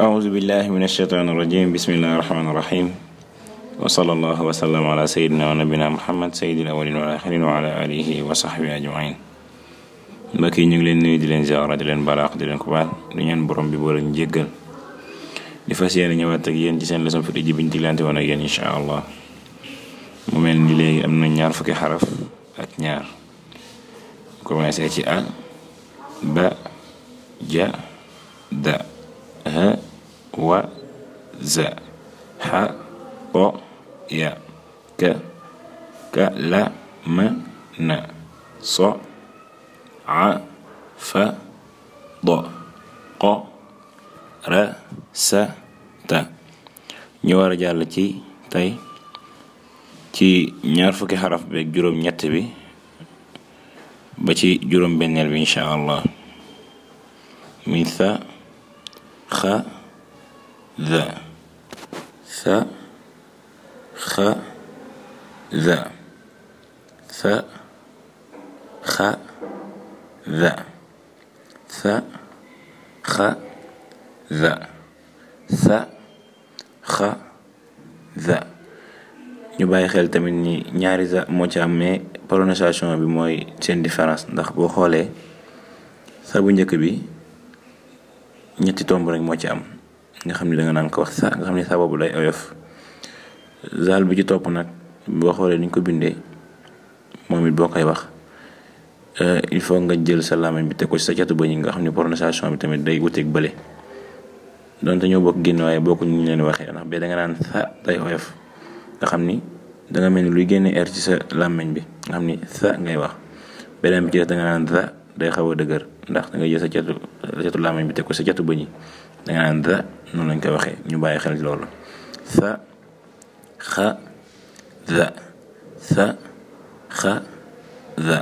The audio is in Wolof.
أعوذ بالله من الشيطان الرجيم بسم الله الرحمن الرحيم وصلى الله وسلم على سيدنا ونبينا محمد سيد الأولين والآخرين وعلى آله وصحبه أجمعين. mbokk yi ñu ngi leen nuyu di leen ziara di leen balaax di leen ko baal di ñaan borom bi boole ñu jéggal di fas yéene ñëwaat ak yéen ci seen leçon fiqh ji biñ diglante woon ak yéen incha allah mu mel ni léegi am na ñaar fukki xaraf ak ñaar commencé ci a ba ja da ha wa za ha o ya ka la ma na so a fa do qo ra sa ta ñu war a jàll ci tey ci ñaar fukki xaraf beeg juróom ñett bi ba ci juróom benneel bi incha allah muy tha xa za tha xa za tha xa za tha xa za tha xa za ñu bàyyi xel tamit ni ñaari za moo ci am mais prononciation bi mooy seen différence ndax boo xoolee sa bu njëkk bi ñetti tomb rek moo ci am nga xam ni danga naan ko wax sa nga xam ni sa boobu day oyof zaal bi ci topp nag boo xoolee ni ñu ko bindee moom it boo koy wax il faut nga jël sa làmmiñ bi teg ko ci sa catu bëñ nga xam ni prononciation bi tamit day wuteeg bële donte ñoo bokk génn waaye bokku ñu leen waxee ndax bee danga naan sa day oyof nga xam ni danga mel ni luy génne air ci sa làmmiñ bi nga xam ni sa ngay wax beneen bi ci des danga naan za day xaw a dëgër ndax danga jël sa catu làmmiñ bi teg ko sa catu bëñ danga naan za noonu lañ koy waxee ñu bàyyi xel ci loolu sa xa za sa xa za